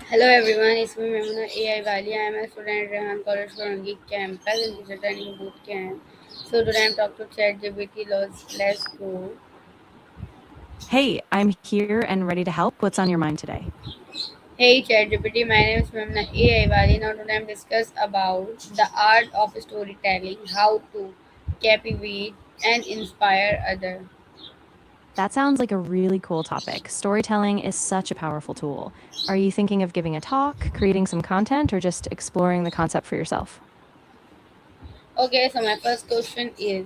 Hello everyone, it's me Maimoona AIwali. I am a student at Rehan College, Korangi Campus in teacher training boot camp. So today I'm talking to ChatGPT. Let's go. Hey, I'm here and ready to help. What's on your mind today? Hey ChatGPT, my name is Maimoona AIwali. Now today I'm discuss about the art of storytelling, how to captivate and inspire others. That sounds like a really cool topic. Storytelling is such a powerful tool. Are you thinking of giving a talk, creating some content, or just exploring the concept for yourself? Okay, so my first question is,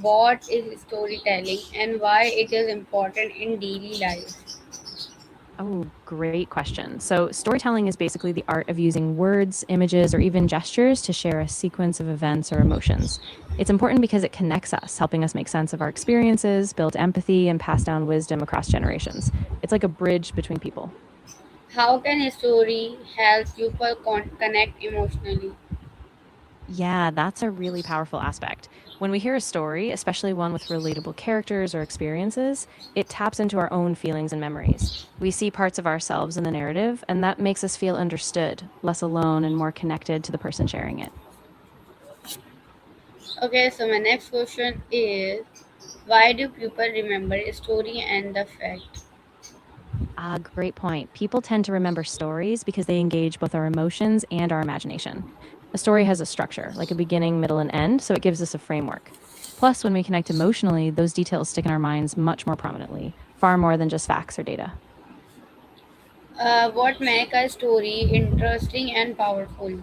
what is storytelling and why it is important in daily life? Oh, great question. So, storytelling is basically the art of using words, images, or even gestures to share a sequence of events or emotions. It's important because it connects us, helping us make sense of our experiences, build empathy, and pass down wisdom across generations. It's like a bridge between people. How can a story help people connect emotionally? Yeah, that's a really powerful aspect. When we hear a story, especially one with relatable characters or experiences, it taps into our own feelings and memories. We see parts of ourselves in the narrative, and that makes us feel understood, less alone, and more connected to the person sharing it. Okay, so my next question is, why do people remember a story and the fact? Ah, great point. People tend to remember stories because they engage both our emotions and our imagination. A story has a structure, like a beginning, middle, and end, so it gives us a framework. Plus, when we connect emotionally, those details stick in our minds much more prominently, far more than just facts or data. What make a story interesting and powerful?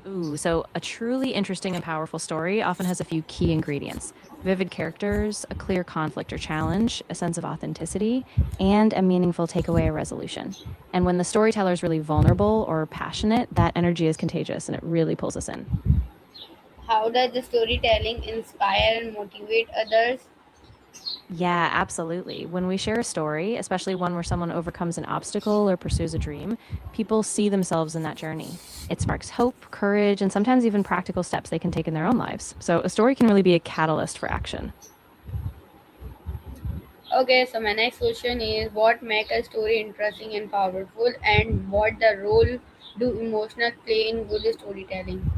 Ooh, so a truly interesting and powerful story often has a few key ingredients: vivid characters, a clear conflict or challenge, a sense of authenticity, and a meaningful takeaway or resolution. And when the storyteller is really vulnerable or passionate, that energy is contagious and it really pulls us in. How does the storytelling inspire and motivate others? Yeah, absolutely. When we share a story, especially one where someone overcomes an obstacle or pursues a dream, people see themselves in that journey. It sparks hope, courage, and sometimes even practical steps they can take in their own lives. So a story can really be a catalyst for action. Okay, so my next question is, what make a story interesting and powerful, and what the role do emotional play in good storytelling?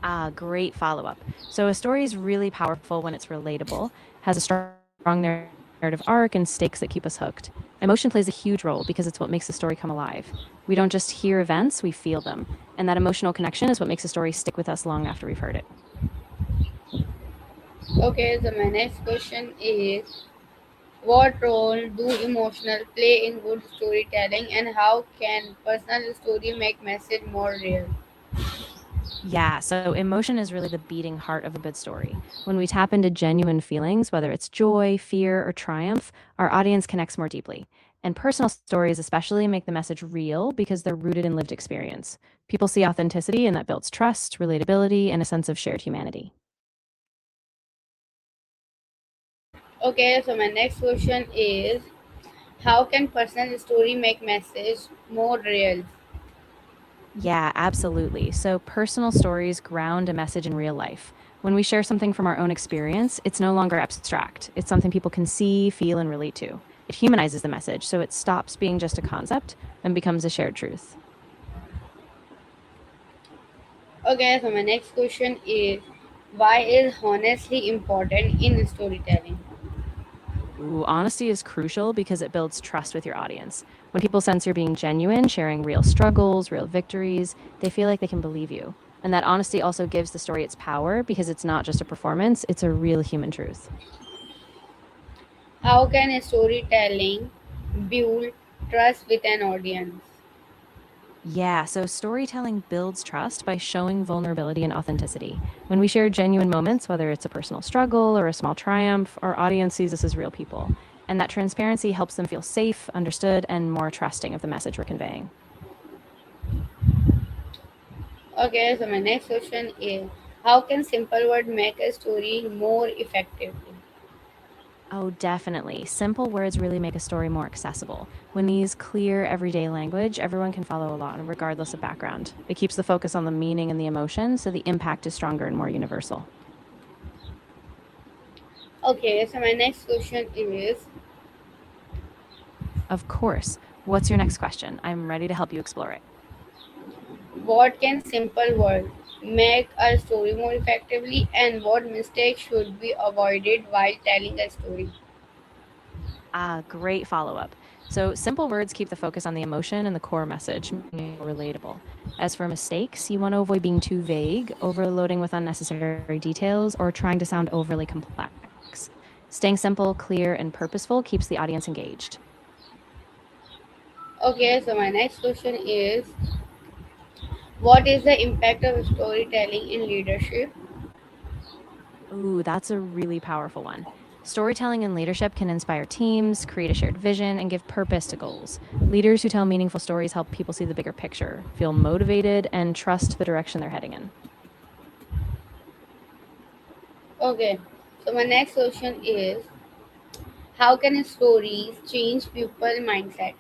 Ah, great follow up. So a story is really powerful when it's relatable, has a strong narrative arc, and stakes that keep us hooked. Emotion plays a huge role because it's what makes the story come alive. We don't just hear events, we feel them. And that emotional connection is what makes a story stick with us long after we've heard it. Okay, so my next question is, what role do emotional play in good storytelling, and how can personal story make message more real? Yeah, so emotion is really the beating heart of a good story. When we tap into genuine feelings, whether it's joy, fear, or triumph, our audience connects more deeply. And personal stories, especially, make the message real because they're rooted in lived experience. People see authenticity, and that builds trust, relatability, and a sense of shared humanity. Okay, so my next question is, how can personal story make message more real? Yeah, absolutely. So, personal stories ground a message in real life. When we share something from our own experience, it's no longer abstract. It's something people can see, feel, and relate to. It humanizes the message, so it stops being just a concept and becomes a shared truth. Okay, so my next question is, why is honestly important in storytelling? Ooh, honesty is crucial because it builds trust with your audience. When people sense you're being genuine, sharing real struggles, real victories, they feel like they can believe you. And that honesty also gives the story its power because it's not just a performance, it's a real human truth. How can storytelling build trust with an audience? Yeah, so storytelling builds trust by showing vulnerability and authenticity. When we share genuine moments, whether it's a personal struggle or a small triumph, our audience sees us as real people. And that transparency helps them feel safe, understood, and more trusting of the message we're conveying. Okay, so my next question is, how can simple word make a story more effectively? Oh, definitely. Simple words really make a story more accessible. When we use clear, everyday language, everyone can follow along, regardless of background. It keeps the focus on the meaning and the emotion, so the impact is stronger and more universal. Okay, so my next question is, Of course, What's your next question? I'm ready to help you explore it. What can simple words make a story more effectively, and what mistakes should be avoided while telling a story? Great follow up. So, simple words keep the focus on the emotion and the core message, making it more relatable. As for mistakes, you want to avoid being too vague, overloading with unnecessary details, or trying to sound overly complex. Staying simple, clear, and purposeful keeps the audience engaged. Okay, so my next question is, what is the impact of storytelling in leadership? Ooh, that's a really powerful one. Storytelling and leadership can inspire teams, create a shared vision, and give purpose to goals. Leaders who tell meaningful stories help people see the bigger picture, feel motivated, and trust the direction they're heading in. Okay, so my next question is, how can stories change people mindset?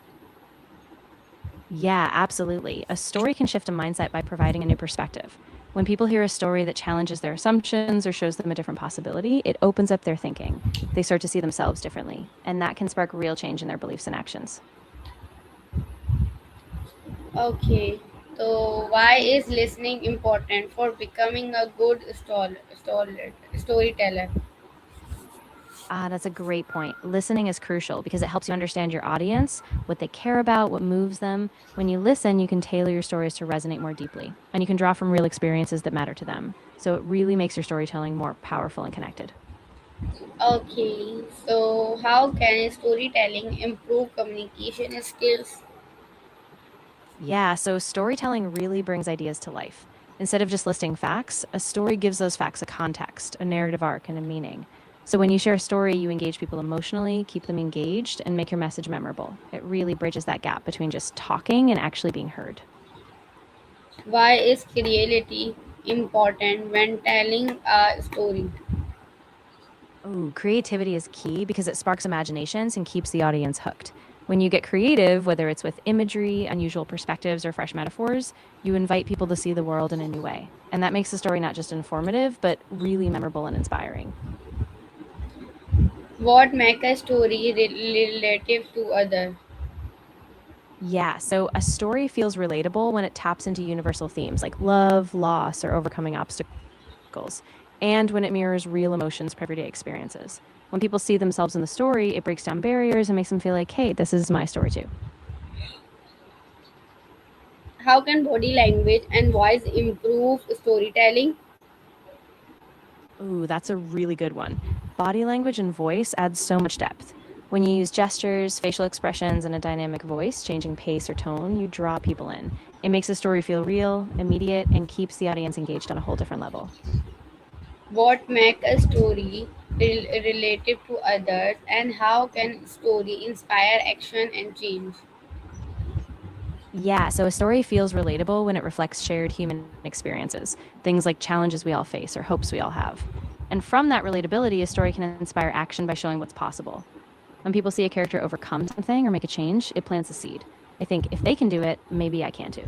Yeah, absolutely. A story can shift a mindset by providing a new perspective. When people hear a story that challenges their assumptions or shows them a different possibility, it opens up their thinking. They start to see themselves differently, and that can spark real change in their beliefs and actions. Okay, so why is listening important for becoming a good storyteller? That's a great point. Listening is crucial because it helps you understand your audience, what they care about, what moves them. When you listen, you can tailor your stories to resonate more deeply, and you can draw from real experiences that matter to them. So it really makes your storytelling more powerful and connected. Okay, so how can storytelling improve communication skills? Yeah, so storytelling really brings ideas to life. Instead of just listing facts, a story gives those facts a context, a narrative arc, and a meaning. So when you share a story, you engage people emotionally, keep them engaged, and make your message memorable. It really bridges that gap between just talking and actually being heard. Why is creativity important when telling a story? Oh, creativity is key because it sparks imaginations and keeps the audience hooked. When you get creative, whether it's with imagery, unusual perspectives, or fresh metaphors, you invite people to see the world in a new way. And that makes the story not just informative, but really memorable and inspiring. What makes a story relative to other? Yeah, so a story feels relatable when it taps into universal themes like love, loss, or overcoming obstacles, and when it mirrors real emotions from everyday experiences. When people see themselves in the story, it breaks down barriers and makes them feel like, hey, this is my story too. How can body language and voice improve storytelling? Ooh, that's a really good one. Body language and voice adds so much depth. When you use gestures, facial expressions, and a dynamic voice, changing pace or tone, you draw people in. It makes the story feel real, immediate, and keeps the audience engaged on a whole different level. What makes a story relative to others, and how can story inspire action and change? Yeah, so a story feels relatable when it reflects shared human experiences, things like challenges we all face or hopes we all have. And from that relatability, a story can inspire action by showing what's possible. When people see a character overcome something or make a change, it plants a seed. I think if they can do it, maybe I can too.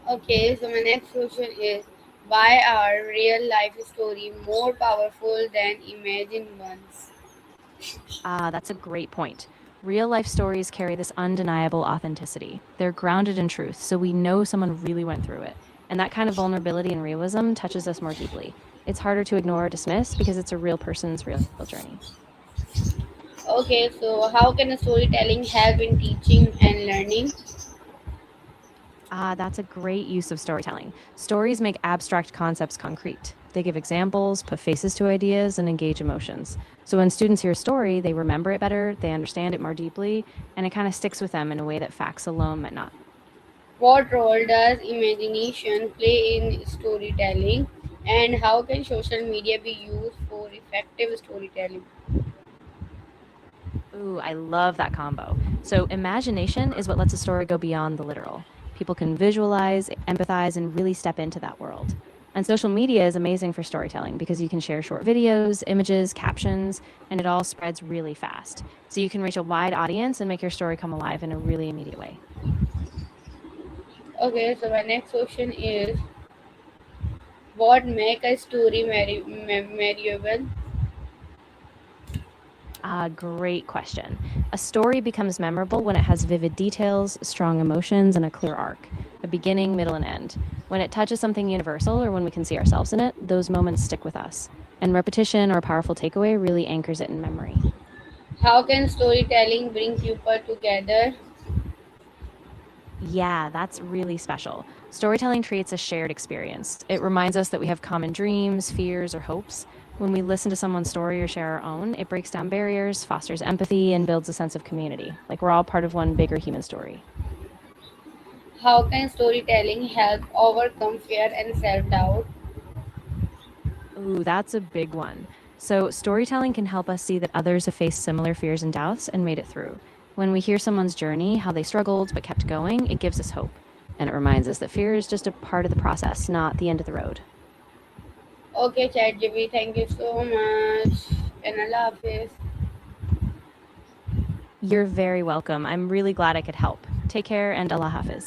Okay, so my next question is, why are real life stories more powerful than imagined ones? That's a great point. Real life stories carry this undeniable authenticity. They're grounded in truth, so we know someone really went through it. And that kind of vulnerability and realism touches us more deeply. It's harder to ignore or dismiss because it's a real person's real journey. Okay, so how can storytelling help in teaching and learning? That's a great use of storytelling. Stories make abstract concepts concrete. They give examples, put faces to ideas, and engage emotions. So when students hear a story, they remember it better, they understand it more deeply, and it kind of sticks with them in a way that facts alone might not. What role does imagination play in storytelling, and how can social media be used for effective storytelling? Ooh, I love that combo. So, imagination is what lets a story go beyond the literal. People can visualize, empathize, and really step into that world. And social media is amazing for storytelling because you can share short videos, images, captions, and it all spreads really fast. So, you can reach a wide audience and make your story come alive in a really immediate way. Okay, so my next question is, what make a story memorable? Great question. A story becomes memorable when it has vivid details, strong emotions, and a clear arc, a beginning, middle, and end. When it touches something universal or when we can see ourselves in it, those moments stick with us. And repetition or a powerful takeaway really anchors it in memory. How can storytelling bring people together? Yeah, that's really special. Storytelling creates a shared experience. It reminds us that we have common dreams, fears, or hopes. When we listen to someone's story or share our own, it breaks down barriers, fosters empathy, and builds a sense of community. Like we're all part of one bigger human story. How can storytelling help overcome fear and self doubt? Ooh, that's a big one. So, storytelling can help us see that others have faced similar fears and doubts and made it through. When we hear someone's journey, how they struggled but kept going, it gives us hope. And it reminds us that fear is just a part of the process, not the end of the road. Okay, ChatGPT, thank you so much. And Allah Hafiz. You're very welcome. I'm really glad I could help. Take care and Allah Hafiz.